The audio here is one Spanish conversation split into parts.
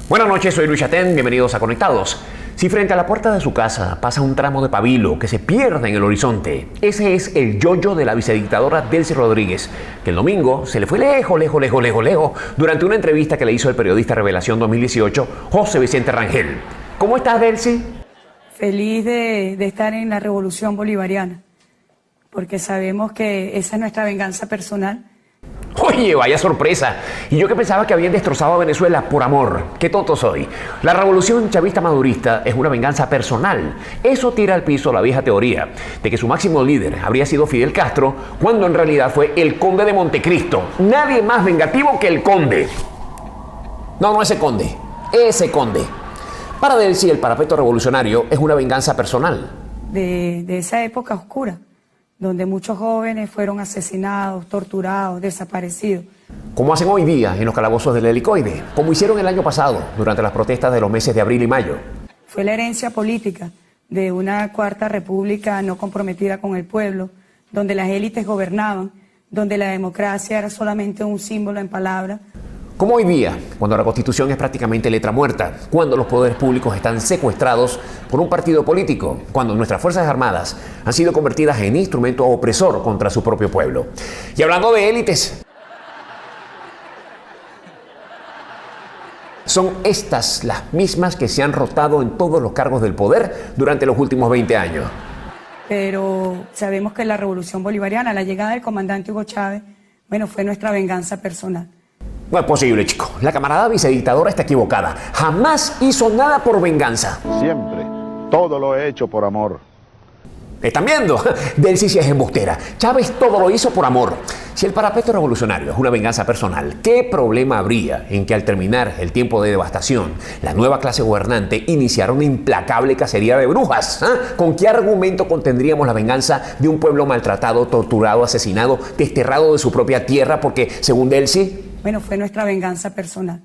Buenas noches, soy Luis Chatén, bienvenidos a Conectados. Si frente a la puerta de su casa pasa un tramo de pabilo que se pierde en el horizonte, ese es el yoyo de la vicedictadora Delcy Rodríguez, que el domingo se le fue lejos durante una entrevista que le hizo el periodista Revelación 2018, José Vicente Rangel. ¿Cómo estás, Delcy? Feliz de estar en la revolución bolivariana, porque sabemos que esa es nuestra venganza personal. Oye, vaya sorpresa. Y yo que pensaba que habían destrozado a Venezuela por amor. Qué tonto soy. La revolución chavista madurista es una venganza personal. Eso tira al piso la vieja teoría de que su máximo líder habría sido Fidel Castro, cuando en realidad fue el conde de Montecristo. Nadie más vengativo que el conde. No ese conde. Ese conde. Para Delcy, el parapeto revolucionario es una venganza personal. De esa época oscura, donde muchos jóvenes fueron asesinados, torturados, desaparecidos. Como hacen hoy día en los calabozos del helicoide, como hicieron el año pasado durante las protestas de los meses de abril y mayo. Fue la herencia política de una cuarta república no comprometida con el pueblo, donde las élites gobernaban, donde la democracia era solamente un símbolo en palabras. Como hoy día, cuando la Constitución es prácticamente letra muerta, cuando los poderes públicos están secuestrados por un partido político, cuando nuestras Fuerzas Armadas han sido convertidas en instrumento opresor contra su propio pueblo. Y hablando de élites, son estas las mismas que se han rotado en todos los cargos del poder durante los últimos 20 años. Pero sabemos que la revolución bolivariana, la llegada del comandante Hugo Chávez, fue nuestra venganza personal. No es posible, chico. La camarada vicedictadora está equivocada. Jamás hizo nada por venganza. Siempre. Todo lo he hecho por amor. ¿Están viendo? Delcy sí es embustera. Chávez todo lo hizo por amor. Si el parapeto revolucionario es una venganza personal, ¿qué problema habría en que al terminar el tiempo de devastación, la nueva clase gobernante iniciara una implacable cacería de brujas? ¿Con qué argumento contendríamos la venganza de un pueblo maltratado, torturado, asesinado, desterrado de su propia tierra? Porque, según Delcy, fue nuestra venganza personal.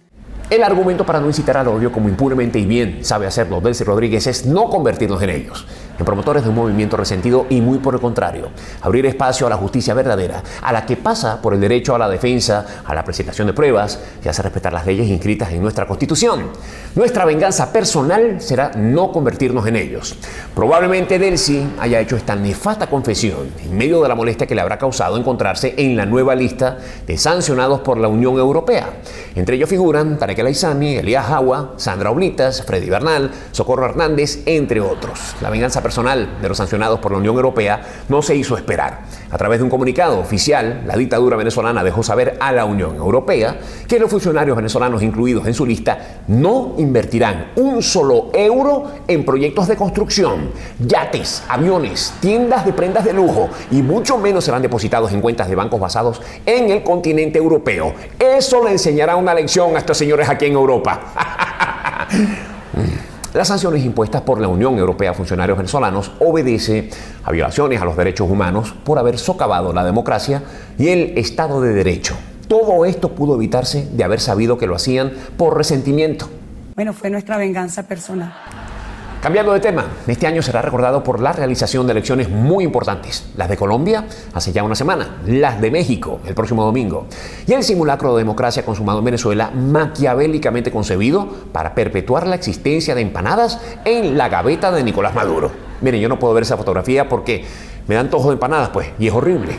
El argumento para no incitar al odio, como impunemente y bien sabe hacerlo Delcy Rodríguez, es no convertirnos en ellos, en promotores de un movimiento resentido, y muy por el contrario, abrir espacio a la justicia verdadera, a la que pasa por el derecho a la defensa, a la presentación de pruebas y hacer respetar las leyes inscritas en nuestra Constitución. Nuestra venganza personal será no convertirnos en ellos. Probablemente Delcy haya hecho esta nefasta confesión en medio de la molestia que le habrá causado encontrarse en la nueva lista de sancionados por la Unión Europea. Entre ellos figuran Tarek El Aissami, Elías Jawa, Sandra Oblitas, Freddy Bernal, Socorro Hernández, entre otros. La venganza personal de los sancionados por la Unión Europea no se hizo esperar. A través de un comunicado oficial, la dictadura venezolana dejó saber a la Unión Europea que los funcionarios venezolanos incluidos en su lista no invertirán un solo euro en proyectos de construcción, yates, aviones, tiendas de prendas de lujo, y mucho menos serán depositados en cuentas de bancos basados en el continente europeo. Eso le enseñará una lección a estos señores aquí en Europa. Las sanciones impuestas por la Unión Europea a funcionarios venezolanos obedece a violaciones a los derechos humanos por haber socavado la democracia y el Estado de Derecho. Todo esto pudo evitarse de haber sabido que lo hacían por resentimiento. Fue nuestra venganza personal. Cambiando de tema, este año será recordado por la realización de elecciones muy importantes. Las de Colombia hace ya una semana, las de México el próximo domingo, y el simulacro de democracia consumado en Venezuela, maquiavélicamente concebido para perpetuar la existencia de empanadas en la gaveta de Nicolás Maduro. Miren, yo no puedo ver esa fotografía porque me dan antojo de empanadas, pues, y es horrible.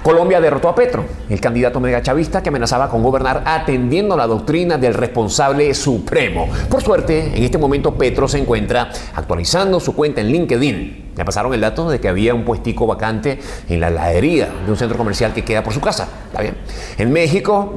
Colombia derrotó a Petro, el candidato megachavista que amenazaba con gobernar atendiendo la doctrina del responsable supremo. Por suerte, en este momento Petro se encuentra actualizando su cuenta en LinkedIn. Me pasaron el dato de que había un puestico vacante en la heladería de un centro comercial que queda por su casa. ¿Está bien? En México,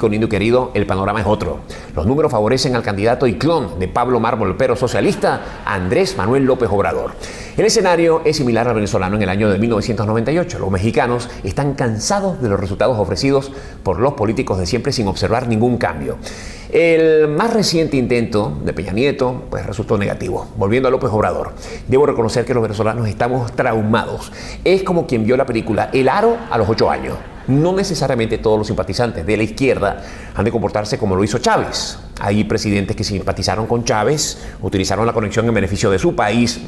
lindo y querido, el panorama es otro. Los números favorecen al candidato y clon de Pablo Mármol, pero socialista, Andrés Manuel López Obrador. El escenario es similar al venezolano en el año de 1998. Los mexicanos están cansados de los resultados ofrecidos por los políticos de siempre sin observar ningún cambio. El más reciente intento de Peña Nieto resultó negativo. Volviendo a López Obrador, debo reconocer que los venezolanos estamos traumados. Es como quien vio la película El Aro a los 8 años. No necesariamente todos los simpatizantes de la izquierda han de comportarse como lo hizo Chávez. Hay presidentes que simpatizaron con Chávez, utilizaron la conexión en beneficio de su país,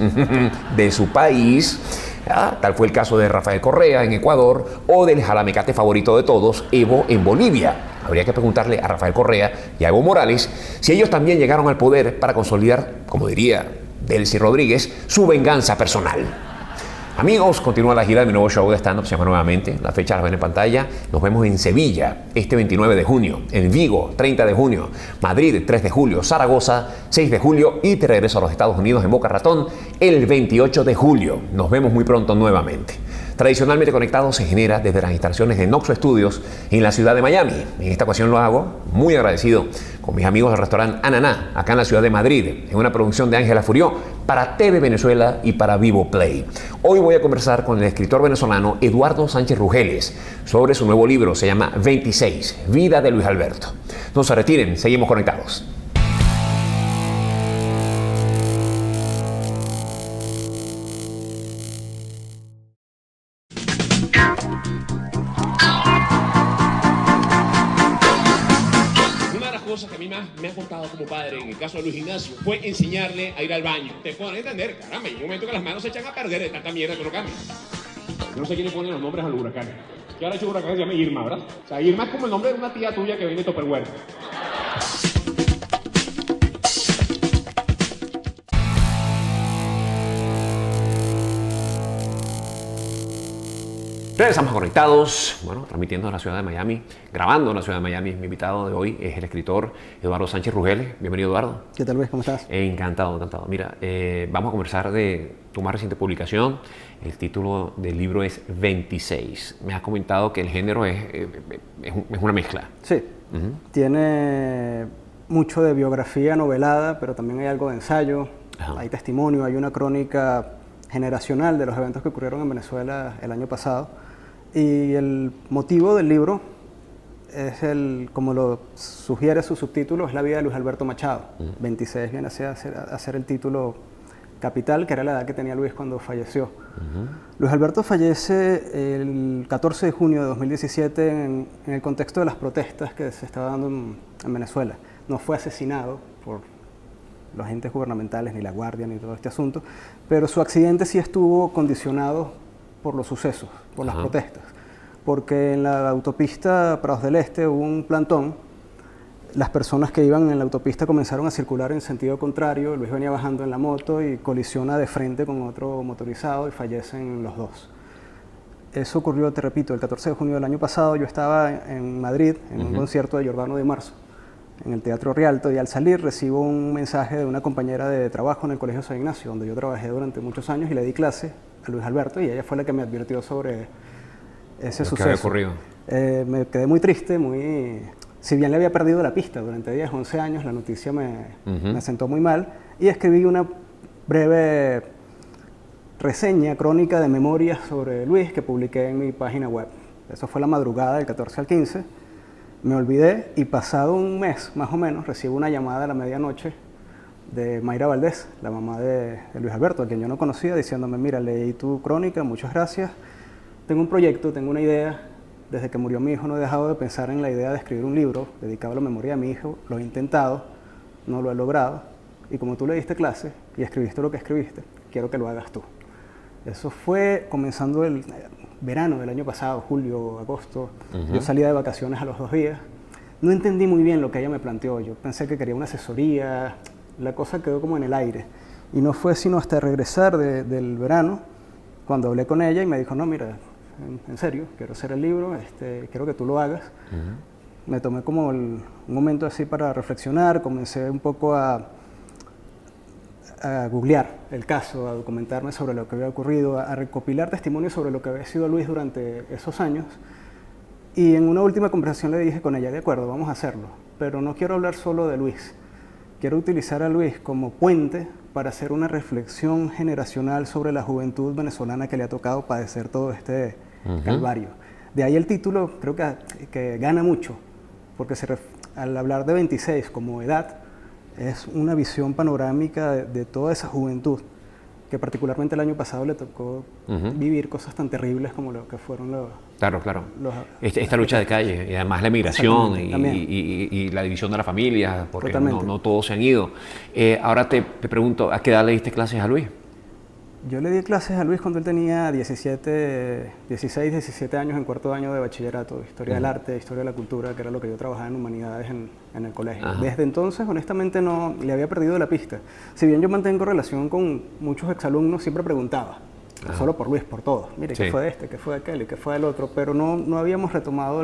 Tal fue el caso de Rafael Correa en Ecuador o del jalamecate favorito de todos, Evo, en Bolivia. Habría que preguntarle a Rafael Correa y a Evo Morales si ellos también llegaron al poder para consolidar, como diría Delcy Rodríguez, su venganza personal. Amigos, continúa la gira de mi nuevo show de stand-up, se llama Nuevamente. La fecha la ven en pantalla. Nos vemos en Sevilla este 29 de junio, en Vigo 30 de junio, Madrid 3 de julio, Zaragoza 6 de julio y te regreso a los Estados Unidos en Boca Ratón el 28 de julio. Nos vemos muy pronto nuevamente. Tradicionalmente Conectado se genera desde las instalaciones de Noxo Studios en la ciudad de Miami. En esta ocasión lo hago muy agradecido con mis amigos del restaurante Ananá, acá en la ciudad de Madrid, en una producción de Ángela Furió para TV Venezuela y para Vivo Play. Hoy voy a conversar con el escritor venezolano Eduardo Sánchez Rugeles sobre su nuevo libro, se llama 26, Vida de Luis Alberto. No se retiren, seguimos conectados. Que a mí me ha contado como padre, en el caso de Luis Ignacio, fue enseñarle a ir al baño. Te pueden entender, caramba, hay un momento que las manos se echan a perder de tanta mierda que uno cambia. Yo no sé quién le pone los nombres a los huracanes. Que ahora hecho un huracán que se llama Irma, ¿verdad? O sea, Irma es como el nombre de una tía tuya que viene de Tupperware. Regresamos conectados, bueno, transmitiendo en la ciudad de Miami, grabando en la ciudad de Miami. Mi invitado de hoy es el escritor Eduardo Sánchez Rugeles. Bienvenido, Eduardo. ¿Qué tal, Luis? ¿Cómo estás? Encantado, encantado. Mira, vamos a conversar de tu más reciente publicación. El título del libro es 26. Me has comentado que el género es una mezcla. Sí, tiene mucho de biografía novelada, pero también hay algo de ensayo, hay testimonio, hay una crónica generacional de los eventos que ocurrieron en Venezuela el año pasado. Y el motivo del libro es como lo sugiere su subtítulo, es la vida de Luis Alberto Machado. 26 viene a ser el título capital, que era la edad que tenía Luis cuando falleció. Luis Alberto fallece el 14 de junio de 2017 en el contexto de las protestas que se estaban dando en Venezuela. No fue asesinado por los agentes gubernamentales, ni la Guardia, ni todo este asunto, pero su accidente sí estuvo condicionado por los sucesos, por las protestas, porque en la autopista Prados del Este hubo un plantón, las personas que iban en la autopista comenzaron a circular en sentido contrario, Luis venía bajando en la moto y colisiona de frente con otro motorizado y fallecen los dos. Eso ocurrió, te repito, el 14 de junio del año pasado. Yo estaba en Madrid, en un concierto de Giordano Di Marzo, en el Teatro Rialto, y al salir recibo un mensaje de una compañera de trabajo en el Colegio San Ignacio, donde yo trabajé durante muchos años y le di clase a Luis Alberto, y ella fue la que me advirtió sobre ese suceso. ¿Qué había ocurrido? Me quedé muy triste, si bien le había perdido la pista durante 10, 11 años, la noticia me sentó muy mal, y escribí una breve reseña, crónica de memorias sobre Luis que publiqué en mi página web. Eso fue la madrugada del 14 al 15. Me olvidé y pasado un mes, más o menos, recibo una llamada a la medianoche de Mayra Valdés, la mamá de Luis Alberto, a quien yo no conocía, diciéndome: mira, leí tu crónica, muchas gracias, tengo un proyecto, tengo una idea, desde que murió mi hijo no he dejado de pensar en la idea de escribir un libro dedicado a la memoria de mi hijo, lo he intentado, no lo he logrado, y como tú le diste clase y escribiste lo que escribiste, quiero que lo hagas tú. Eso fue comenzando el verano del año pasado, julio, agosto. Yo salía de vacaciones a los 2 días. No entendí muy bien lo que ella me planteó. Yo pensé que quería una asesoría. La cosa quedó como en el aire. Y no fue sino hasta regresar del verano, cuando hablé con ella y me dijo: no, mira, en serio, quiero hacer el libro, quiero que tú lo hagas. Me tomé como un momento así para reflexionar, comencé un poco a googlear el caso, a documentarme sobre lo que había ocurrido, a recopilar testimonios sobre lo que había sido Luis durante esos años. Y en una última conversación le dije con ella: de acuerdo, vamos a hacerlo, pero no quiero hablar solo de Luis. Quiero utilizar a Luis como puente para hacer una reflexión generacional sobre la juventud venezolana que le ha tocado padecer todo este calvario. De ahí el título creo que gana mucho, porque al hablar de 26 como edad, es una visión panorámica de toda esa juventud que particularmente el año pasado le tocó vivir cosas tan terribles como lo que fueron los... Claro. Esta lucha de calle y además la emigración y la división de la familia, porque no todos se han ido. Ahora te pregunto, ¿a qué edad le diste clases a Luis? Yo le di clases a Luis cuando él tenía 16, 17 años en cuarto año de bachillerato, historia del arte, historia de la cultura, que era lo que yo trabajaba en humanidades en el colegio. Desde entonces, honestamente, no le había perdido la pista. Si bien yo mantengo relación con muchos exalumnos, siempre preguntaba, no solo por Luis, por todos. Mire, ¿qué fue este? ¿Qué fue aquel? ¿Y qué fue el otro? Pero no habíamos retomado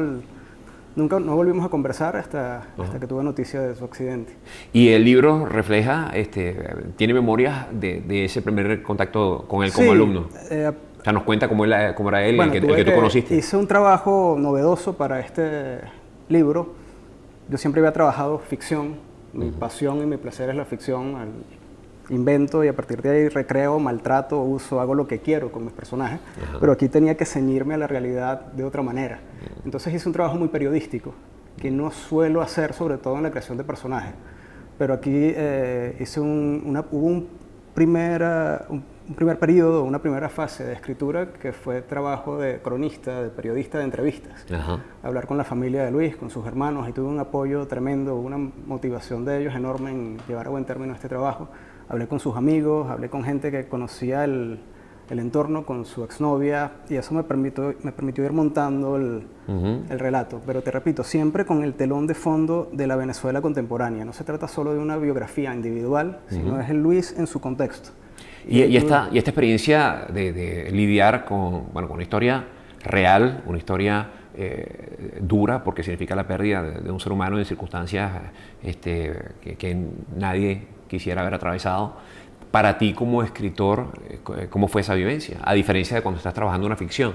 Nunca no volvimos a conversar hasta que tuve noticia de su accidente. Y el libro refleja, tiene memorias de ese primer contacto con él como alumno. O sea, nos cuenta cómo era él, bueno, el que tú conociste. Hice un trabajo novedoso para este libro. Yo siempre había trabajado ficción. Mi pasión y mi placer es la ficción. Invento y a partir de ahí recreo, maltrato, uso, hago lo que quiero con mis personajes. Pero aquí tenía que ceñirme a la realidad de otra manera. Entonces hice un trabajo muy periodístico, que no suelo hacer, sobre todo en la creación de personajes. Pero aquí hice hubo un primer periodo, una primera fase de escritura que fue trabajo de cronista, de periodista de entrevistas. Hablar con la familia de Luis, con sus hermanos, y tuve un apoyo tremendo, una motivación de ellos enorme en llevar a buen término este trabajo. Hablé con sus amigos, hablé con gente que conocía el entorno, con su exnovia, y eso me permitió ir montando el relato. Pero te repito, siempre con el telón de fondo de la Venezuela contemporánea. No se trata solo de una biografía individual, sino es el Luis en su contexto. Y esta experiencia de lidiar con una historia real, una historia dura, porque significa la pérdida de un ser humano en circunstancias que nadie quisiera haber atravesado. Para ti como escritor, ¿cómo fue esa vivencia? A diferencia de cuando estás trabajando una ficción.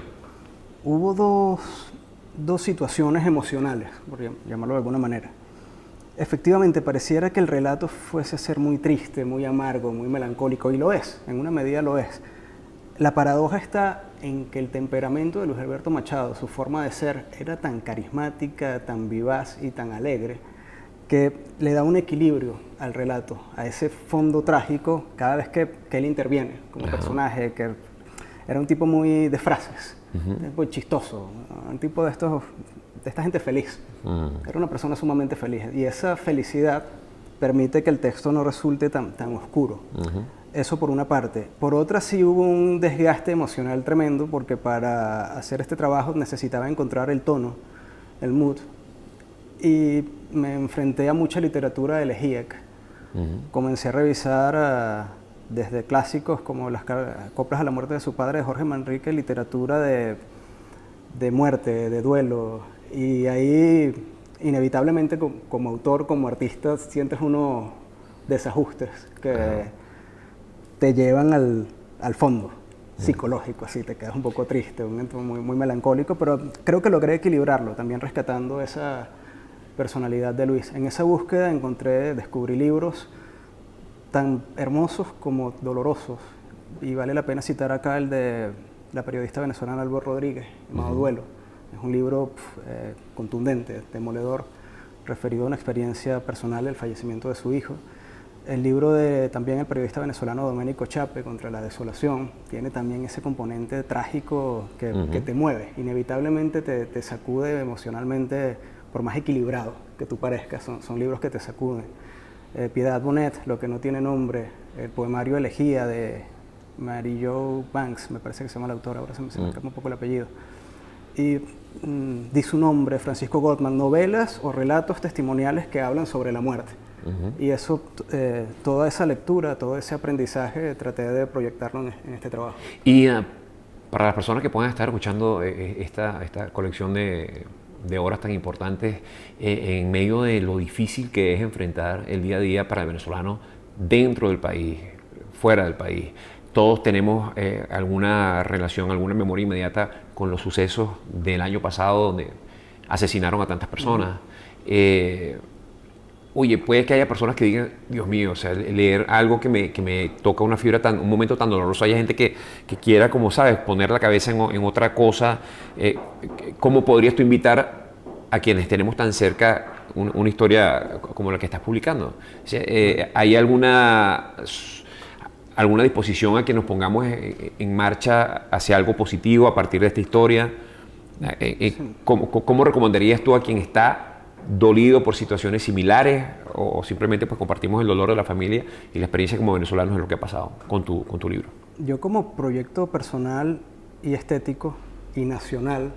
Hubo dos situaciones emocionales, por llamarlo de alguna manera. Efectivamente, pareciera que el relato fuese a ser muy triste, muy amargo, muy melancólico, y lo es, en una medida lo es. La paradoja está en que el temperamento de Luis Alberto Machado, su forma de ser, era tan carismática, tan vivaz y tan alegre, que le da un equilibrio al relato, a ese fondo trágico cada vez que él interviene como personaje, que era un tipo muy de frases, muy chistoso, un tipo de esta gente feliz. Era una persona sumamente feliz, y esa felicidad permite que el texto no resulte tan oscuro. Eso por una parte. Por otra, sí hubo un desgaste emocional tremendo, porque para hacer este trabajo necesitaba encontrar el tono, el mood, y me enfrenté a mucha literatura de elegíaca. Comencé a revisar desde clásicos como las coplas a la muerte de su padre de Jorge Manrique, literatura de muerte, de duelo, y ahí inevitablemente como autor, como artista, sientes unos desajustes que te llevan al fondo psicológico, así te quedas un poco triste, un momento muy melancólico, pero creo que logré equilibrarlo, también rescatando esa personalidad de Luis. En esa búsqueda descubrí libros tan hermosos como dolorosos, y vale la pena citar acá el de la periodista venezolana Alba Rodríguez, llamado Duelo. Es un libro contundente, demoledor, referido a una experiencia personal del fallecimiento de su hijo. El libro de también el periodista venezolano Domenico Chape, Contra la desolación, tiene también ese componente trágico que te mueve, inevitablemente te sacude emocionalmente, por más equilibrado que tú parezcas. Son libros que te sacuden. Piedad Bonet, Lo que no tiene nombre, el poemario Elegía de Mary Jo Banks, me parece que se llama la autora, ahora se me escapa un poco el apellido. Y Di su nombre, Francisco Gottman, novelas o relatos testimoniales que hablan sobre la muerte. Y eso, toda esa lectura, todo ese aprendizaje, traté de proyectarlo en este trabajo. Y para las personas que puedan estar escuchando esta colección de horas tan importantes, en medio de lo difícil que es enfrentar el día a día para el venezolano dentro del país, fuera del país, todos tenemos alguna relación, alguna memoria inmediata con los sucesos del año pasado donde asesinaron a tantas personas. Oye, puede que haya personas que digan, Dios mío, o sea, leer algo que me toca una fibra, un momento tan doloroso, hay gente que quiera, como sabes, poner la cabeza en otra cosa. ¿Cómo podrías tú invitar a quienes tenemos tan cerca una historia como la que estás publicando? O sea, ¿hay alguna disposición a que nos pongamos en marcha hacia algo positivo a partir de esta historia? ¿Cómo recomendarías tú a quien está dolido por situaciones similares, o simplemente pues compartimos el dolor de la familia y la experiencia como venezolanos en lo que ha pasado con tu libro? Yo como proyecto personal y estético y nacional,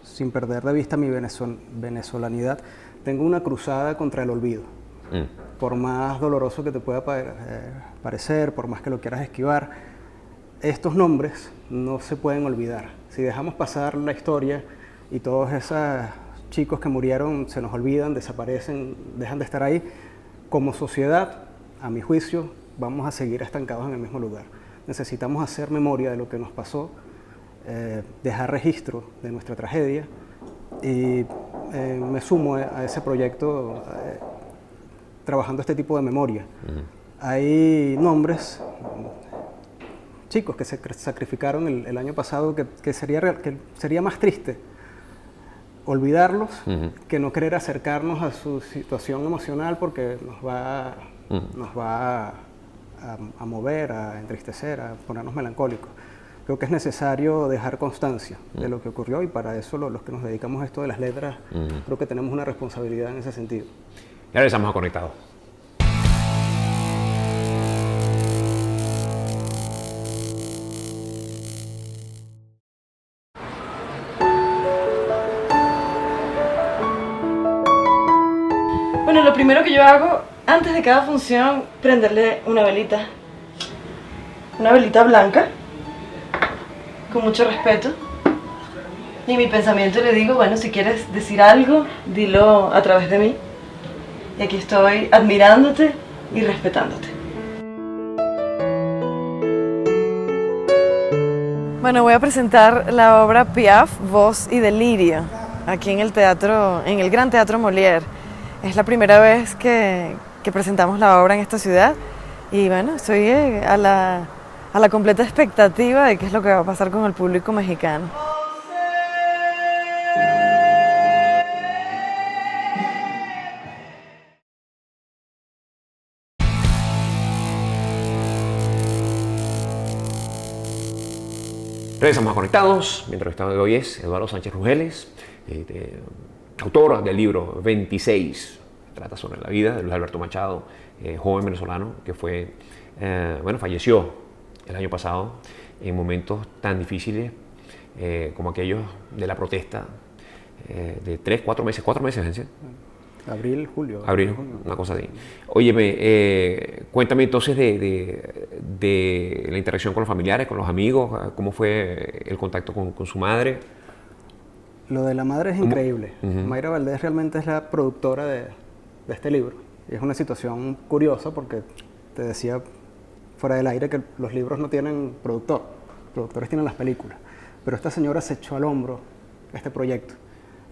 sin perder de vista mi venezolanidad, tengo una cruzada contra el olvido. Por más doloroso que te pueda parecer, por más que lo quieras esquivar, estos nombres no se pueden olvidar. Si dejamos pasar la historia y todos esos chicos que murieron se nos olvidan, desaparecen, dejan de estar ahí, como sociedad, a mi juicio, vamos a seguir estancados en el mismo lugar. Necesitamos hacer memoria de lo que nos pasó, dejar registro de nuestra tragedia y me sumo a ese proyecto trabajando este tipo de memoria. Hay nombres, chicos que se sacrificaron el año pasado que sería más triste olvidarlos que no querer acercarnos a su situación emocional porque nos va a mover, a entristecer, a ponernos melancólicos. Creo que es necesario dejar constancia de lo que ocurrió y para eso los que nos dedicamos a esto de las letras, creo que tenemos una responsabilidad en ese sentido. Y ahora estamos conectados. Bueno, lo primero que yo hago antes de cada función, prenderle una velita blanca, con mucho respeto. Y en mi pensamiento le digo, bueno, si quieres decir algo, dilo a través de mí. Y aquí estoy admirándote y respetándote. Bueno, voy a presentar la obra Piaf, Voz y Delirio, aquí en el Gran Teatro Molière. Es la primera vez que presentamos la obra en esta ciudad y bueno, estoy a la completa expectativa de qué es lo que va a pasar con el público mexicano. Regresamos conectados. Mi entrevistado de hoy es Eduardo Sánchez Rugeles, autor del libro 26. Trata sobre la vida de Luis Alberto Machado, joven venezolano que falleció el año pasado en momentos tan difíciles como aquellos de la protesta de 4 meses, ¿sí? Abril, julio. Abril, una cosa así. Óyeme, cuéntame entonces de la interacción con los familiares, con los amigos, cómo fue el contacto con su madre. Lo de la madre es increíble. Mayra Valdés realmente es la productora de este libro. Y es una situación curiosa porque te decía fuera del aire que los libros no tienen productor, los productores tienen las películas. Pero esta señora se echó al hombro este proyecto.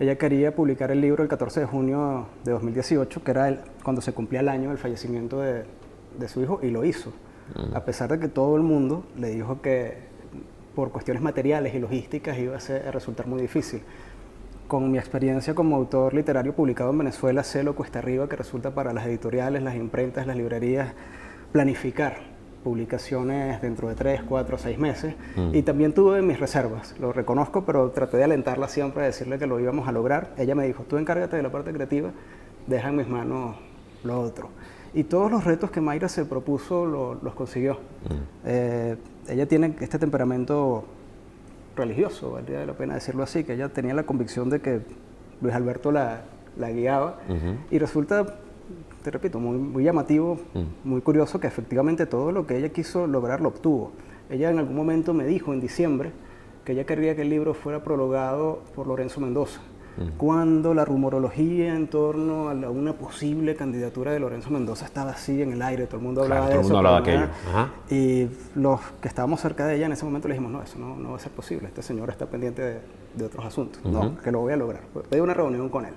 Ella quería publicar el libro el 14 de junio de 2018, que era cuando se cumplía el año del fallecimiento de su hijo, y lo hizo. A pesar de que todo el mundo le dijo que por cuestiones materiales y logísticas iba a resultar muy difícil. Con mi experiencia como autor literario publicado en Venezuela, sé lo cuesta arriba que resulta para las editoriales, las imprentas, las librerías, planificar publicaciones dentro de 3, 4, 6 meses. Y también tuve mis reservas, lo reconozco, pero traté de alentarla siempre, a decirle que lo íbamos a lograr. Ella me dijo, tú encárgate de la parte creativa, deja en mis manos lo otro. Y todos los retos que Mayra se propuso los consiguió. Ella tiene este temperamento religioso, valdría la pena decirlo así, que ella tenía la convicción de que Luis Alberto la guiaba, y resulta, te repito, muy llamativo, muy curioso que efectivamente todo lo que ella quiso lograr lo obtuvo. Ella en algún momento me dijo en diciembre que ella quería que el libro fuera prologado por Lorenzo Mendoza, cuando la rumorología en torno a una posible candidatura de Lorenzo Mendoza estaba así en el aire, todo el mundo hablaba de eso. Todo el mundo hablaba de aquello. Y los que estábamos cerca de ella en ese momento le dijimos, no, eso no va a ser posible, esta señora está pendiente de otros asuntos, no, que lo voy a lograr. Pedí una reunión con él.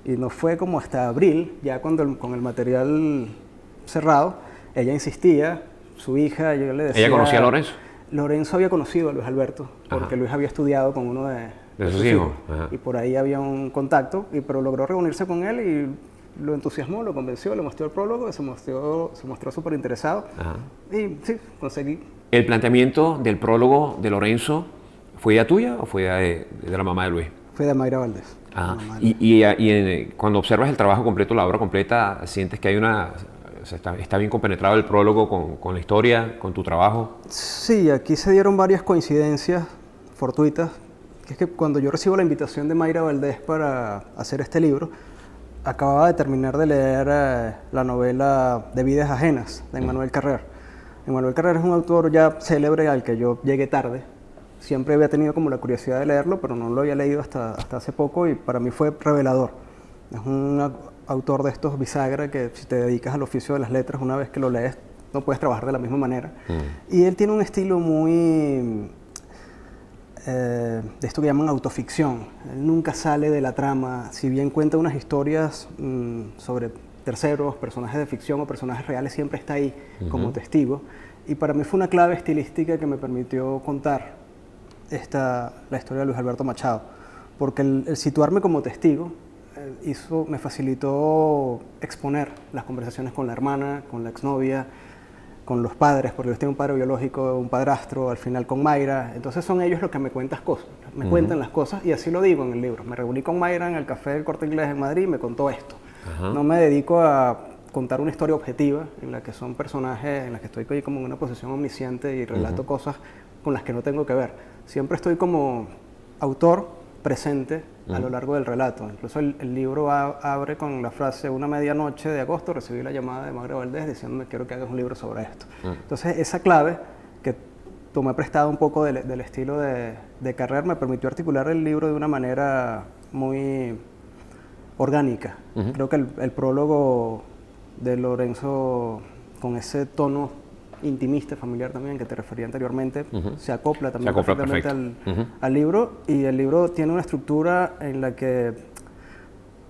Y no fue como hasta abril, ya con el material cerrado, ella insistía, su hija, yo le decía... ¿Ella conocía a Lorenzo? Lorenzo había conocido a Luis Alberto, porque Luis había estudiado con uno de sus hijos. Y por ahí había un contacto, pero logró reunirse con él y lo entusiasmó, lo convenció, le mostró el prólogo, se mostró súper interesado. Y sí, conseguí. ¿El planteamiento del prólogo de Lorenzo fue idea tuya o fue idea de la mamá de Luis? Fue de Mayra Valdés. Cuando observas el trabajo completo, la obra completa, sientes que hay una O sea, está bien compenetrado el prólogo con la historia, con tu trabajo. Sí, aquí se dieron varias coincidencias fortuitas, que es que cuando yo recibo la invitación de Mayra Valdés para hacer este libro, acababa de terminar de leer la novela De vidas ajenas, de Emmanuel Carrère. Emmanuel Carrère es un autor ya célebre al que yo llegué tarde. Siempre había tenido como la curiosidad de leerlo, pero no lo había leído hasta hace poco y para mí fue revelador. Es un autor de estos bisagra que si te dedicas al oficio de las letras, una vez que lo lees, no puedes trabajar de la misma manera. Y él tiene un estilo muy... de esto que llaman autoficción. Él nunca sale de la trama, si bien cuenta unas historias sobre terceros, personajes de ficción o personajes reales, siempre está ahí como testigo. Y para mí fue una clave estilística que me permitió contar la historia de Luis Alberto Machado, porque el situarme como testigo me facilitó exponer las conversaciones con la hermana, con la exnovia, con los padres, porque yo tengo un padre biológico, un padrastro, al final con Mayra. Entonces son ellos los que me cuentan cosas, me cuentan las cosas y así lo digo en el libro. Me reuní con Mayra en el Café del Corte Inglés en Madrid y me contó esto. No me dedico a contar una historia objetiva en la que son personajes, en la que estoy como en una posición omnisciente y relato cosas con las que no tengo que ver. Siempre estoy como autor presente a lo largo del relato. Incluso el libro abre con la frase: una medianoche de agosto recibí la llamada de Mayra Valdés diciéndome quiero que hagas un libro sobre esto. Entonces esa clave que tomé prestado un poco del estilo de Carrère me permitió articular el libro de una manera muy orgánica. Creo que el prólogo de Lorenzo, con ese tono intimista, familiar también, que te refería anteriormente, se acopla también perfectamente al libro, y el libro tiene una estructura en la que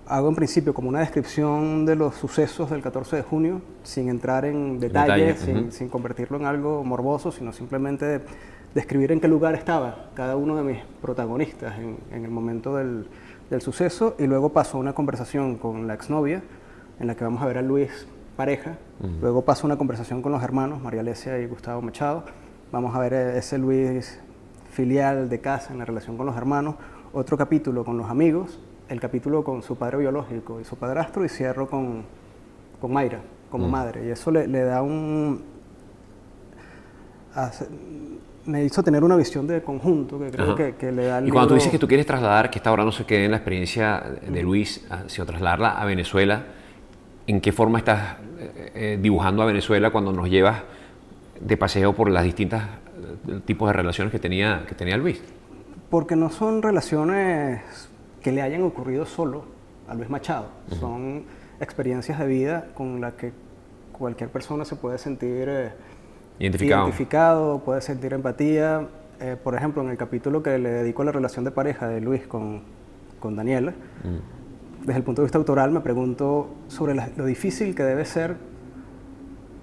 hago en principio como una descripción de los sucesos del 14 de junio, sin entrar en detalles, sin convertirlo en algo morboso, sino simplemente describir en qué lugar estaba cada uno de mis protagonistas en el momento del suceso, y luego paso a una conversación con la exnovia, en la que vamos a ver a Luis pareja, luego paso una conversación con los hermanos, María Alesia y Gustavo Machado, vamos a ver ese Luis filial de casa en la relación con los hermanos, otro capítulo con los amigos, el capítulo con su padre biológico y su padrastro, y cierro con Mayra como madre, y eso le da me hizo tener una visión de conjunto que creo que le da al Y cuando tú libro... dices que tú quieres trasladar, que esta obra no se quede en la experiencia de Luis, sino trasladarla a Venezuela, ¿en qué forma estás dibujando a Venezuela cuando nos llevas de paseo por las distintas tipos de relaciones que tenía Luis? Porque no son relaciones que le hayan ocurrido solo a Luis Machado, son experiencias de vida con las que cualquier persona se puede sentir identificado, puede sentir empatía. Por ejemplo, en el capítulo que le dedico a la relación de pareja de Luis con Daniela, desde el punto de vista autoral me pregunto sobre lo difícil que debe ser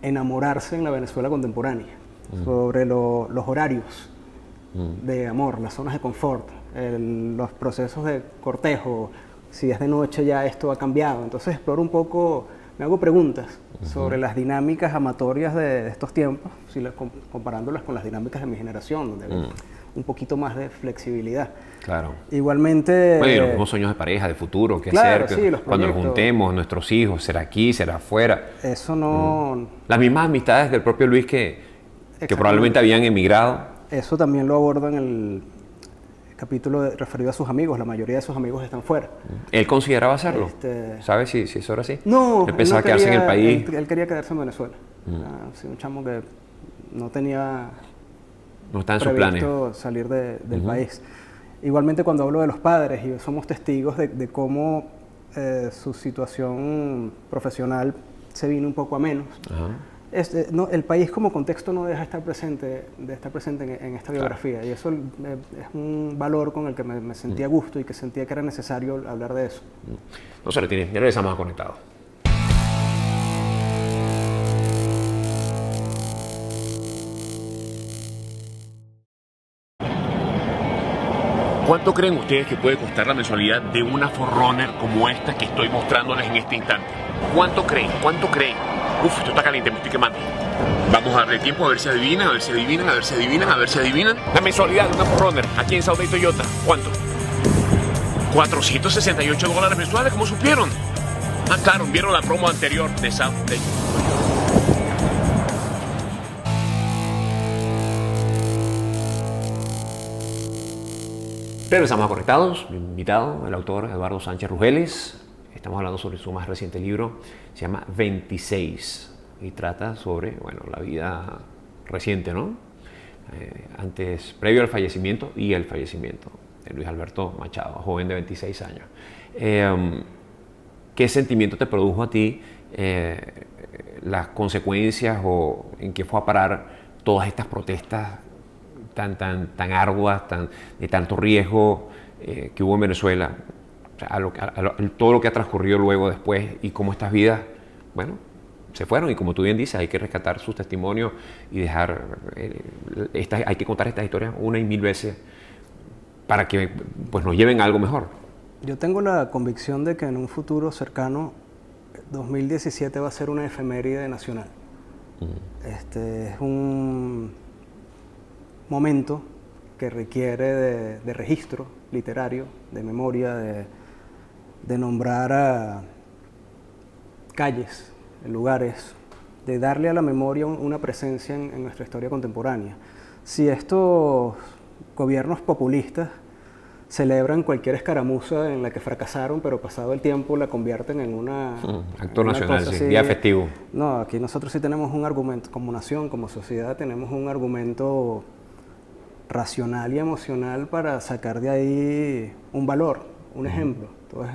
enamorarse en la Venezuela contemporánea, sobre los horarios de amor, las zonas de confort, los procesos de cortejo, si es de noche ya esto ha cambiado. Entonces exploro un poco, me hago preguntas sobre las dinámicas amatorias de estos tiempos, comparándolas con las dinámicas de mi generación, donde hay un poquito más de flexibilidad. Claro. Igualmente... Bueno, y los mismos sueños de pareja, de futuro, qué claro, hacer, sí, cuando nos juntemos, nuestros hijos, será aquí, será afuera. Eso no... Las mismas amistades del propio Luis que probablemente habían emigrado. Eso también lo abordo en el capítulo referido a sus amigos. La mayoría de sus amigos están fuera. ¿Él consideraba hacerlo? ¿Sabes si eso era así? No. Él pensaba quedarse en el país. Él quería quedarse en Venezuela. Sí, un chamo que no tenía... No está en sus planes. Salir del país. Igualmente cuando hablo de los padres, y somos testigos de cómo su situación profesional se vino un poco a menos. El país como contexto no deja de estar presente en esta biografía, y eso es un valor con el que me sentía a gusto y que sentía que era necesario hablar de eso. No se retiene, ya regresamos a Conectados. ¿Cuánto creen ustedes que puede costar la mensualidad de una Forerunner como esta que estoy mostrándoles en este instante? ¿Cuánto creen? ¿Cuánto creen? Uf, esto está caliente, me estoy quemando. Vamos a darle tiempo a ver si adivinan, a ver si adivinan, a ver si adivinan, a ver si adivinan. La mensualidad de una Forerunner aquí en Sauday Toyota, ¿cuánto? $468 mensuales, ¿cómo supieron? Ah, claro, vieron la promo anterior de Sauday. Regresamos a Conectados, mi invitado, el autor Eduardo Sánchez Rugeles. Estamos hablando sobre su más reciente libro, se llama 26 y trata sobre, bueno, la vida reciente, ¿no? Previo al fallecimiento y el fallecimiento de Luis Alberto Machado, joven de 26 años. ¿Qué sentimiento te produjo a ti las consecuencias o en qué fue a parar todas estas protestas tan arduas, de tanto riesgo que hubo en Venezuela? O sea, todo lo que ha transcurrido luego después y cómo estas vidas, bueno, se fueron, y como tú bien dices, hay que rescatar sus testimonios y dejar, hay que contar estas historias una y mil veces para que pues, nos lleven a algo mejor. Yo tengo la convicción de que en un futuro cercano, 2017 va a ser una efeméride nacional. Es un momento que requiere de registro literario, de memoria, de nombrar a calles, lugares, de darle a la memoria una presencia en nuestra historia contemporánea. Si estos gobiernos populistas celebran cualquier escaramuza en la que fracasaron, pero pasado el tiempo la convierten en una... acto nacional, sí, día festivo. No, aquí nosotros sí tenemos un argumento, como nación, como sociedad, tenemos un argumento racional y emocional para sacar de ahí un valor, un ejemplo. Todos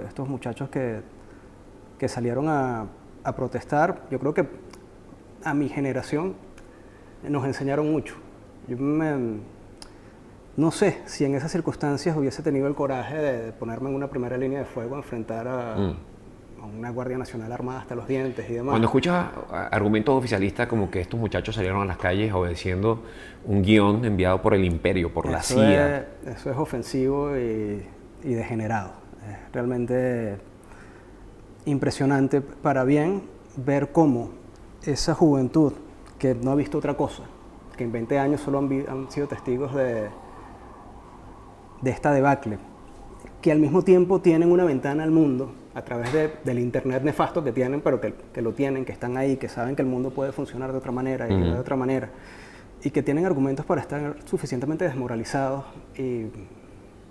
estos muchachos que salieron a protestar, yo creo que a mi generación nos enseñaron mucho. No sé si en esas circunstancias hubiese tenido el coraje de ponerme en una primera línea de fuego, enfrentar a una Guardia Nacional armada hasta los dientes y demás. Cuando escuchas argumentos oficialistas como que estos muchachos salieron a las calles obedeciendo un guión enviado por el imperio, por la CIA. Eso es ofensivo y degenerado. Es realmente impresionante para bien ver cómo esa juventud que no ha visto otra cosa, que en 20 años solo han sido testigos de esta debacle, que al mismo tiempo tienen una ventana al mundo a través del internet nefasto que tienen, pero que lo tienen, que están ahí, que saben que el mundo puede funcionar de otra manera y de otra manera, y que tienen argumentos para estar suficientemente desmoralizados y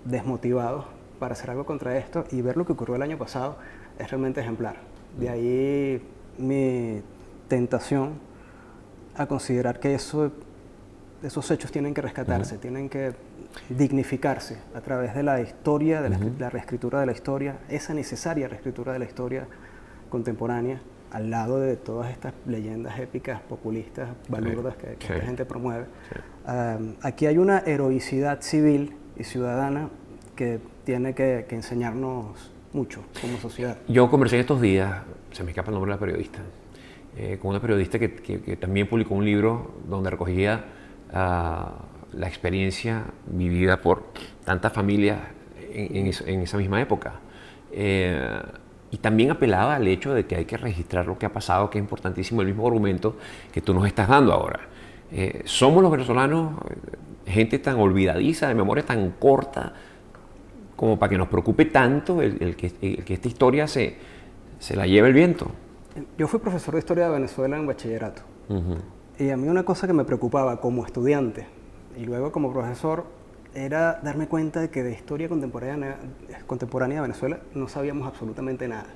desmotivados para hacer algo contra esto, y ver lo que ocurrió el año pasado es realmente ejemplar. De ahí mi tentación a considerar que esos hechos tienen que rescatarse, tienen que dignificarse a través de la historia, de la reescritura de la historia, esa necesaria reescritura de la historia contemporánea, al lado de todas estas leyendas épicas, populistas, balurdas que esta gente promueve. Aquí hay una heroicidad civil y ciudadana que tiene que enseñarnos mucho como sociedad. Yo conversé en estos días, se me escapa el nombre de la periodista, con una periodista que también publicó un libro donde recogía la experiencia vivida por tantas familias en esa misma época. Y también apelaba al hecho de que hay que registrar lo que ha pasado, que es importantísimo, el mismo argumento que tú nos estás dando ahora. Somos los venezolanos gente tan olvidadiza, de memoria tan corta, como para que nos preocupe tanto el que esta historia se la lleve el viento. Yo fui profesor de Historia de Venezuela en bachillerato. Y a mí una cosa que me preocupaba como estudiante y luego como profesor era darme cuenta de que de historia contemporánea de Venezuela no sabíamos absolutamente nada.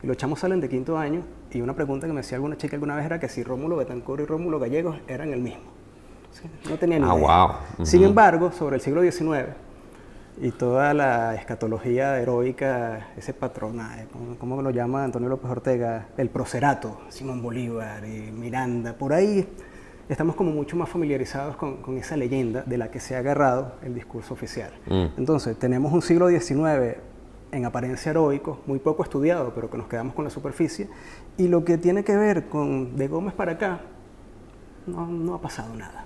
Y los chamos salen de quinto año y una pregunta que me hacía alguna chica alguna vez era que si Rómulo Betancourt y Rómulo Gallegos eran el mismo. ¿Sí? No tenía ni idea. Wow. Sin embargo, sobre el siglo XIX y toda la escatología heroica, ese patronaje, ¿cómo lo llama Antonio López Ortega? El procerato, Simón Bolívar y Miranda, por ahí estamos como mucho más familiarizados con esa leyenda de la que se ha agarrado el discurso oficial. Entonces, tenemos un siglo XIX en apariencia heroico, muy poco estudiado, pero que nos quedamos con la superficie, y lo que tiene que ver con de Gómez para acá, no ha pasado nada.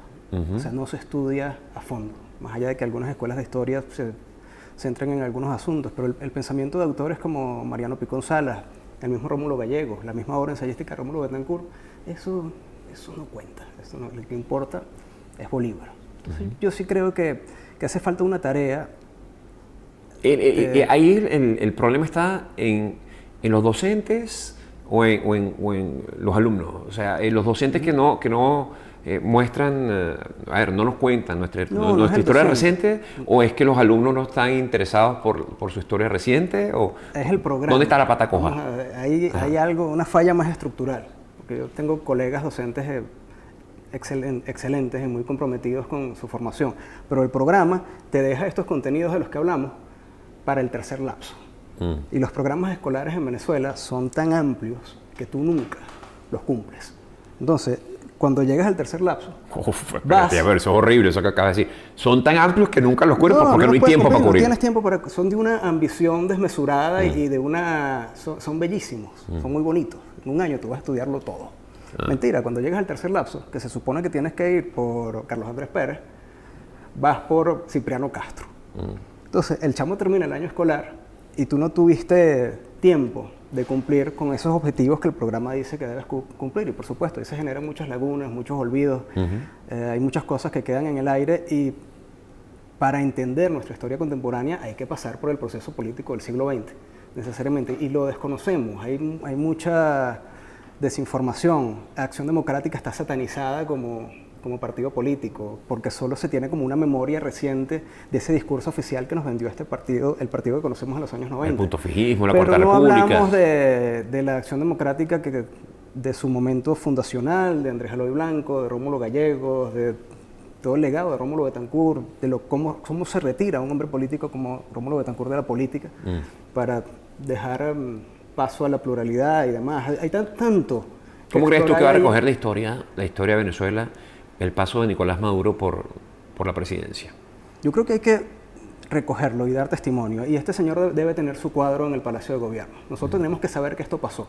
O sea, no se estudia a fondo, más allá de que algunas escuelas de historia se centren en algunos asuntos, pero el pensamiento de autores como Mariano Picón Salas, el mismo Rómulo Gallegos, la misma obra ensayística de Rómulo Betancourt, eso no cuenta, lo que importa es Bolívar. Entonces, yo sí creo que hace falta una tarea. Ahí el problema está en los docentes o en los alumnos. O sea, los docentes que no muestran, a ver, no nos cuentan nuestra No es el historia docente. reciente, o es que los alumnos no están interesados por su historia reciente, o Es el programa. ¿dónde está la pata coja? Vamos a ver, hay algo, una falla más estructural, porque yo tengo colegas docentes excelentes y muy comprometidos con su formación, pero el programa te deja estos contenidos de los que hablamos para el tercer lapso. Y los programas escolares en Venezuela son tan amplios que tú nunca los cumples. Entonces, cuando llegas al tercer lapso, Uf, espérate, a ver, eso es horrible, eso que acabas de decir. Son tan amplios que nunca los cuerpos porque no hay los puedes tiempo para cumplir, cubrir. No tienes tiempo para... Son de una ambición desmesurada y de una... Son bellísimos, son muy bonitos. En un año tú vas a estudiarlo todo. Mentira, cuando llegas al tercer lapso, que se supone que tienes que ir por Carlos Andrés Pérez, vas por Cipriano Castro. Entonces, el chamo termina el año escolar y tú no tuviste tiempo de cumplir con esos objetivos que el programa dice que debes cumplir. Y por supuesto, ahí se generan muchas lagunas, muchos olvidos, hay muchas cosas que quedan en el aire y para entender nuestra historia contemporánea hay que pasar por el proceso político del siglo XX, necesariamente, y lo desconocemos. Hay mucha desinformación. Acción Democrática está satanizada como partido político, porque solo se tiene como una memoria reciente de ese discurso oficial que nos vendió este partido, el partido que conocemos en los años 90. El punto fijismo, la Pero Cuarta no República. hablamos de la Acción Democrática de su momento fundacional, de Andrés Eloy Blanco, de Rómulo Gallegos, de todo el legado de Rómulo Betancourt, de cómo se retira un hombre político como Rómulo Betancourt de la política para dejar paso a la pluralidad y demás. Hay tanto. ¿Cómo crees tú que va a ahí. recoger la historia de Venezuela, el paso de Nicolás Maduro por la presidencia? Yo creo que hay que recogerlo y dar testimonio. Y este señor debe tener su cuadro en el Palacio de Gobierno. Nosotros tenemos que saber que esto pasó,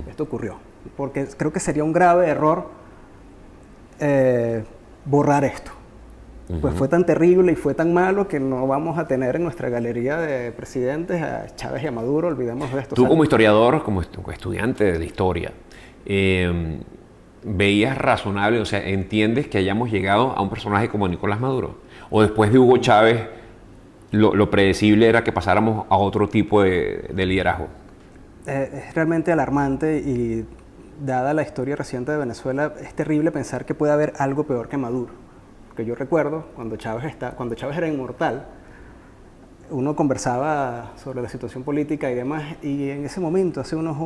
esto ocurrió. Porque creo que sería un grave error borrar esto. Pues fue tan terrible y fue tan malo que no vamos a tener en nuestra galería de presidentes a Chávez y a Maduro, olvidemos de esto. Tú como historiador, como estudiante de la historia, ¿veías razonable, o sea, entiendes que hayamos llegado a un personaje como Nicolás Maduro? ¿O después de Hugo Chávez lo predecible era que pasáramos a otro tipo de liderazgo? Es realmente alarmante y dada la historia reciente de Venezuela, es terrible pensar que puede haber algo peor que Maduro. Porque yo recuerdo cuando Chávez era inmortal, uno conversaba sobre la situación política y demás, y en ese momento, hace unos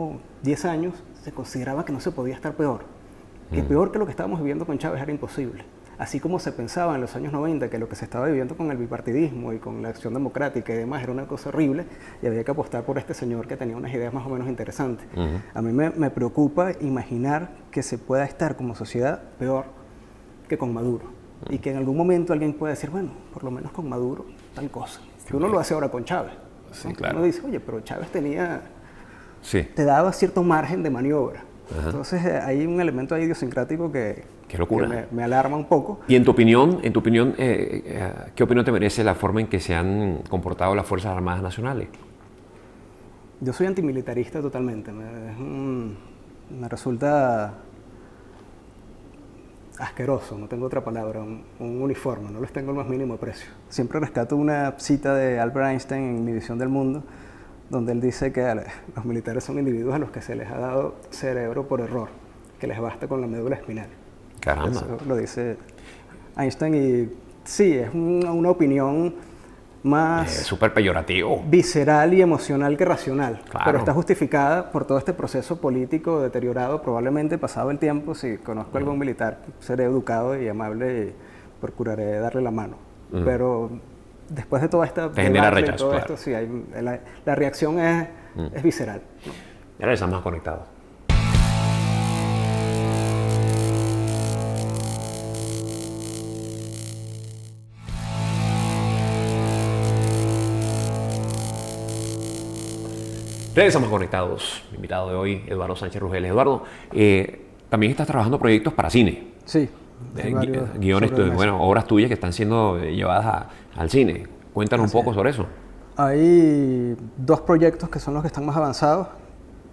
10 años, se consideraba que no se podía estar peor. Que peor que lo que estábamos viviendo con Chávez era imposible. Así como se pensaba en los años 90 que lo que se estaba viviendo con el bipartidismo y con la Acción Democrática y demás era una cosa horrible y había que apostar por este señor que tenía unas ideas más o menos interesantes. A mí me preocupa imaginar que se pueda estar como sociedad peor que con Maduro. Y que en algún momento alguien pueda decir, bueno, por lo menos con Maduro, tal cosa. Que uno lo hace ahora con Chávez. Sí, ¿no? claro. Uno dice, oye, pero Chávez Sí. te daba cierto margen de maniobra. Entonces hay un elemento ahí idiosincrático que Qué locura. me alarma un poco. Y en tu opinión, ¿qué opinión te merece la forma en que se han comportado las Fuerzas Armadas Nacionales? Yo soy antimilitarista totalmente. Me resulta asqueroso, no tengo otra palabra, un uniforme, no les tengo el más mínimo aprecio. Siempre rescato una cita de Albert Einstein en Mi visión del mundo, donde él dice que los militares son individuos a los que se les ha dado cerebro por error, que les basta con la médula espinal. Caramba. Eso lo dice Einstein y sí, es una opinión más Súper peyorativo. visceral y emocional que racional, Claro. pero está justificada por todo este proceso político deteriorado, probablemente pasado el tiempo. Si conozco a algún militar, seré educado y amable y procuraré darle la mano. Pero después de toda esta Te genera debacle y rechazo, todo claro. esto, sí, la reacción es visceral, ¿no? Y ahora estamos conectados. Regresamos conectados. Mi invitado de hoy, Eduardo Sánchez Rugel. Eduardo, también estás trabajando proyectos para cine. Sí. hay varios Guiones, sobre la mesa. obras tuyas que están siendo llevadas al cine. Cuéntanos un poco sobre eso. Hay dos proyectos que son los que están más avanzados.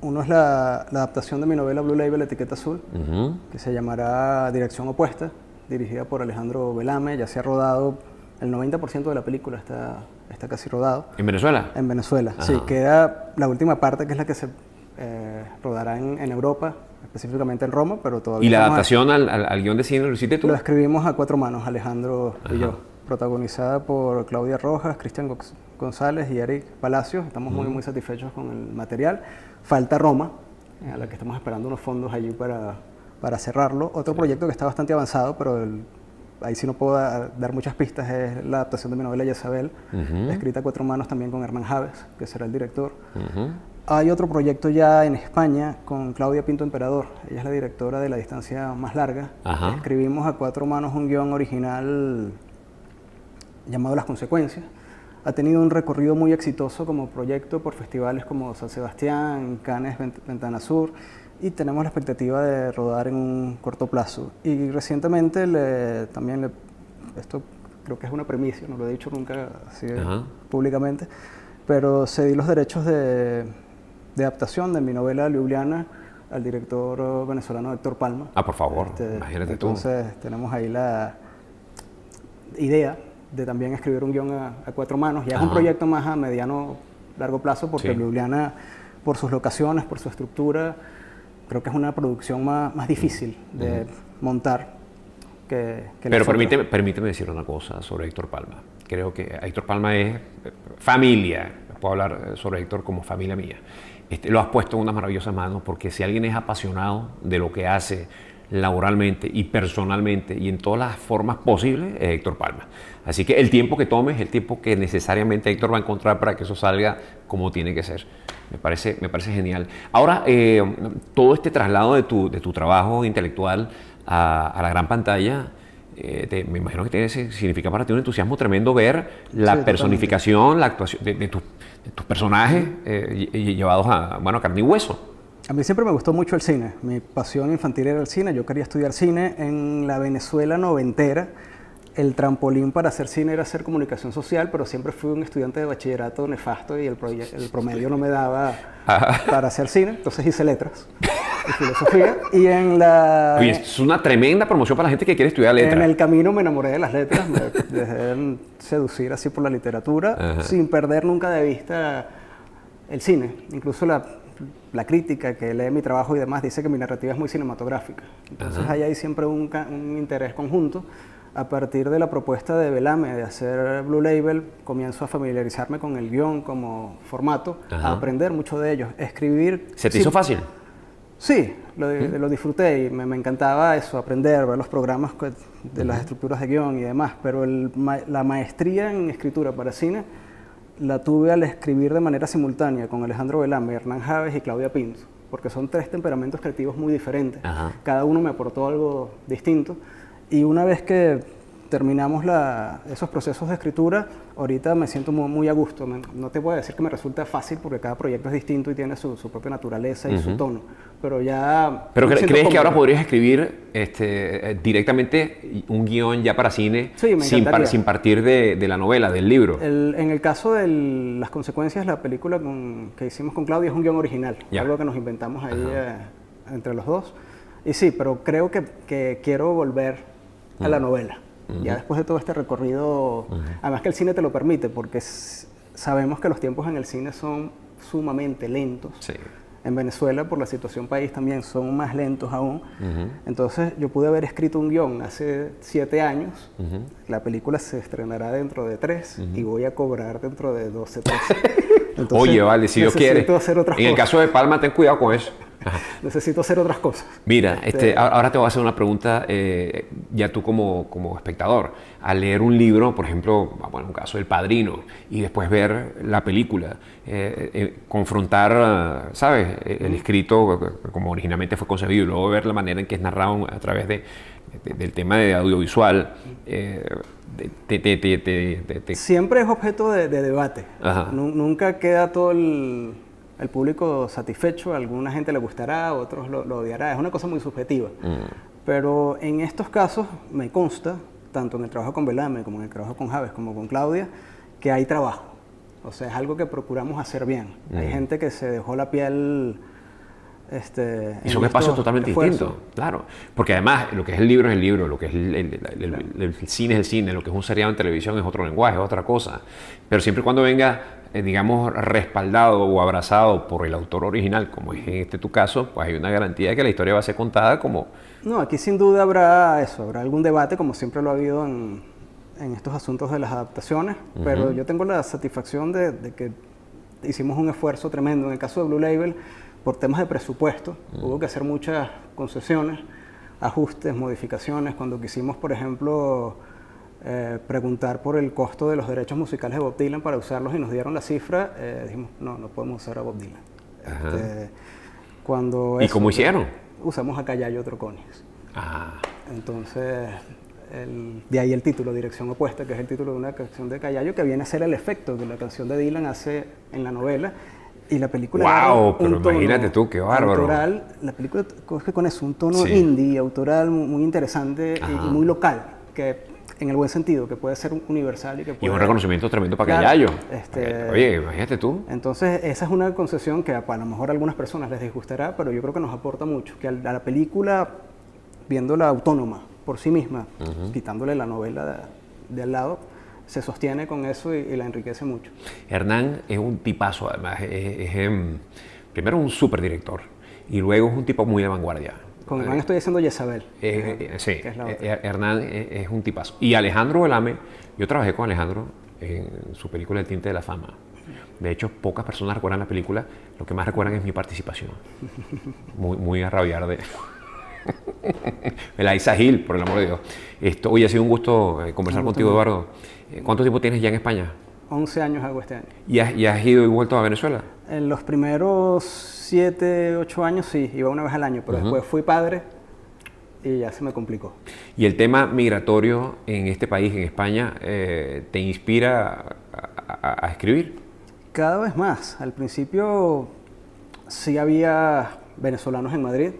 Uno es la adaptación de mi novela Blue Label, Etiqueta Azul, que se llamará Dirección Opuesta, dirigida por Alejandro Velame. Ya se ha rodado, el 90% de la película está casi rodado. ¿En Venezuela? En Venezuela, Ajá. sí. Queda la última parte, que es la que se rodará en Europa, específicamente en Roma, pero todavía... ¿Y la adaptación al guión de cine lo hiciste tú? Lo escribimos a 4 manos, Alejandro y yo, protagonizada por Claudia Rojas, Cristian González y Eric Palacios. Estamos muy satisfechos con el material. Falta Roma, a la que estamos esperando unos fondos allí para cerrarlo. Otro proyecto que está bastante avanzado, pero ahí sí no puedo dar muchas pistas, es la adaptación de mi novela Jezabel, escrita a 4 manos también con Hernán Javes, que será el director. Hay otro proyecto ya en España con Claudia Pinto Emperador. Ella es la directora de La distancia más larga. Escribimos a 4 manos un guión original llamado Las consecuencias. Ha tenido un recorrido muy exitoso como proyecto por festivales como San Sebastián, Cannes, Ventana Sur, y tenemos la expectativa de rodar en un corto plazo. Y recientemente esto creo que es una primicia, no lo he dicho nunca así públicamente, pero cedí los derechos de adaptación de mi novela Ljubljana al director venezolano Héctor Palma. Por favor, imagínate tú. Entonces tenemos ahí la idea de también escribir un guión a 4 manos. Ya es un proyecto más a mediano, largo plazo, porque Ljubljana, por sus locaciones, por su estructura, creo que es una producción más difícil de montar Pero permíteme decir una cosa sobre Héctor Palma. Creo que Héctor Palma es familia. Puedo hablar sobre Héctor como familia mía. Lo has puesto en unas maravillosas manos, porque si alguien es apasionado de lo que hace laboralmente y personalmente y en todas las formas posibles, es Héctor Palma. Así que el tiempo que tomes es el tiempo que necesariamente Héctor va a encontrar para que eso salga como tiene que ser. Me parece genial. Ahora, todo este traslado de tu trabajo intelectual a la gran pantalla, me imagino que significa para ti un entusiasmo tremendo ver la personificación, la actuación de tus personajes llevados a carne y hueso. A mí siempre me gustó mucho el cine. Mi pasión infantil era el cine. Yo quería estudiar cine. En la Venezuela noventera, el trampolín para hacer cine era hacer comunicación social, pero siempre fui un estudiante de bachillerato nefasto y el promedio no me daba para hacer cine. Entonces hice letras y filosofía. Y Oye, es una tremenda promoción para la gente que quiere estudiar letras. En el camino me enamoré de las letras, me dejé seducir así por la literatura, sin perder nunca de vista el cine. Incluso la crítica que lee mi trabajo y demás dice que mi narrativa es muy cinematográfica. Entonces ahí hay siempre un interés conjunto. A partir de la propuesta de Velame de hacer Blue Label, comienzo a familiarizarme con el guión como formato, a aprender mucho de ellos, escribir... ¿Se te hizo fácil? Sí, lo disfruté y me encantaba eso, aprender, ver los programas de las estructuras de guión y demás, pero la maestría en escritura para cine la tuve al escribir de manera simultánea con Alejandro Velame, Hernán Javes y Claudia Pinto, porque son 3 temperamentos creativos muy diferentes. Cada uno me aportó algo distinto. Y una vez que terminamos esos procesos de escritura, ahorita me siento muy a gusto. No te puedo decir que me resulta fácil, porque cada proyecto es distinto y tiene su propia naturaleza y su tono. Pero ya... ¿Pero crees que ahora podrías escribir directamente un guión ya para cine, sí, sin partir de la novela, del libro? En el caso de Las consecuencias, la película que hicimos con Claudia es un guión original, algo que nos inventamos ahí entre los dos. Y sí, pero creo que quiero volver a la novela. Ya después de todo este recorrido, además que el cine te lo permite, porque sabemos que los tiempos en el cine son sumamente lentos. Sí. En Venezuela, por la situación país, también son más lentos aún. Entonces, yo pude haber escrito un guión hace 7 años. La película se estrenará dentro de 3 y voy a cobrar dentro de 12, 13. Entonces, oye, vale, si Dios quiere. En el caso de Palma, ten cuidado con eso. Necesito hacer otras cosas. Mira, ahora te voy a hacer una pregunta, ya tú como espectador, al leer un libro, por ejemplo, en un caso El Padrino, y después ver la película, confrontar, ¿sabes?, el escrito como originalmente fue concebido, y luego ver la manera en que es narrado a través del tema de audiovisual, siempre es objeto de debate. Nunca queda todo el público satisfecho, a alguna gente le gustará, a otros lo odiará, es una cosa muy subjetiva. Pero en estos casos me consta, tanto en el trabajo con Velame, como en el trabajo con Javes, como con Claudia, que hay trabajo. O sea, es algo que procuramos hacer bien. Hay gente que se dejó la piel... y son espacios totalmente distintos, claro. Porque además, lo que es el libro es el libro, lo que es el cine es el cine, lo que es un seriado en televisión es otro lenguaje, es otra cosa. Pero siempre y cuando venga digamos, respaldado o abrazado por el autor original, como es en este tu caso, pues hay una garantía de que la historia va a ser contada como... No, aquí sin duda habrá eso, habrá algún debate, como siempre lo ha habido en estos asuntos de las adaptaciones, pero yo tengo la satisfacción de que hicimos un esfuerzo tremendo. En el caso de Blue Label, por temas de presupuesto, hubo que hacer muchas concesiones, ajustes, modificaciones. Cuando quisimos, por ejemplo, preguntar por el costo de los derechos musicales de Bob Dylan para usarlos y nos dieron la cifra, dijimos, no podemos usar a Bob Dylan. ¿Y cómo hicieron? Usamos a Callayo Troconis. Ah. Entonces, de ahí el título, Dirección Opuesta, que es el título de una canción de Callayo, que viene a ser el efecto que la canción de Dylan hace en la novela. Y la película... ¡Wow! Pero imagínate tú, qué bárbaro. Autoral, la película coge con eso un tono indie, autoral, muy interesante y muy local, que en el buen sentido, que puede ser universal y que puede... Y un reconocimiento tremendo para Callayo. Oye, imagínate tú. Entonces, esa es una concesión que a lo mejor a algunas personas les disgustará, pero yo creo que nos aporta mucho, que a la película, viéndola autónoma por sí misma, quitándole la novela de al lado, se sostiene con eso y la enriquece mucho. Hernán es un tipazo, además. Primero un súper director y luego es un tipo muy de vanguardia. Con Hernán estoy haciendo Jezabel. Sí, Hernán es un tipazo. Y Alejandro Velame, yo trabajé con Alejandro en su película El Tinte de la Fama. De hecho, pocas personas recuerdan la película. Lo que más recuerdan es mi participación. Muy a rabiar de... Elisa Gil, por el amor de Dios. Hoy ha sido un gusto conversar contigo, Eduardo. ¿Cuánto tiempo tienes ya en España? 11 años hago este año. ¿Y has ido y vuelto a Venezuela? En los primeros 7, 8 años sí, iba una vez al año, pero después fui padre y ya se me complicó. ¿Y el tema migratorio en este país, en España, te inspira a escribir? Cada vez más. Al principio sí había venezolanos en Madrid,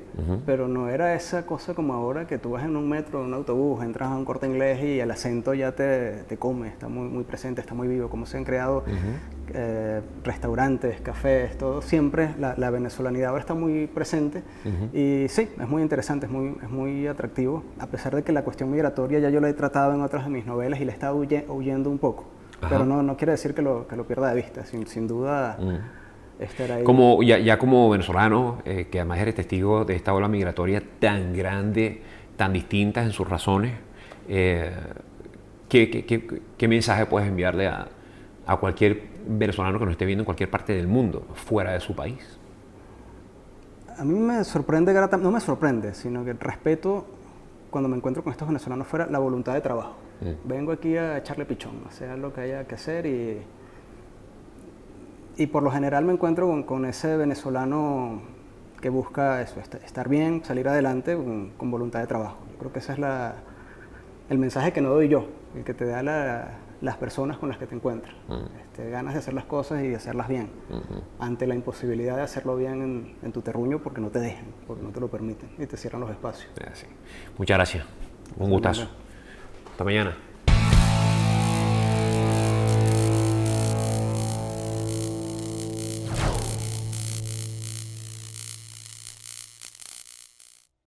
pero no era esa cosa como ahora que tú vas en un metro, en un autobús, entras a un Corte Inglés y el acento ya te come, está muy presente, está muy vivo. Como se han creado restaurantes, cafés, todo, siempre la venezolanidad ahora está muy presente y sí, es muy interesante, es muy atractivo, a pesar de que la cuestión migratoria ya yo la he tratado en otras de mis novelas y la he estado huyendo un poco, pero no quiere decir que lo pierda de vista, sin duda... estar ahí. Como venezolano, que además eres testigo de esta ola migratoria tan grande, tan distintas en sus razones, ¿qué mensaje puedes enviarle a cualquier venezolano que nos esté viendo en cualquier parte del mundo, fuera de su país? A mí me sorprende, no me sorprende, sino que respeto cuando me encuentro con estos venezolanos fuera la voluntad de trabajo. Vengo aquí a echarle pichón, a hacer lo que haya que hacer y por lo general me encuentro con ese venezolano que busca eso, estar bien, salir adelante con voluntad de trabajo. Yo creo que ese es el mensaje que no doy yo, el que te da las personas con las que te encuentras. Ganas de hacer las cosas y de hacerlas bien, ante la imposibilidad de hacerlo bien en tu terruño porque no te dejan, porque no te lo permiten y te cierran los espacios. Muchas gracias. Un gustazo. Hasta mañana.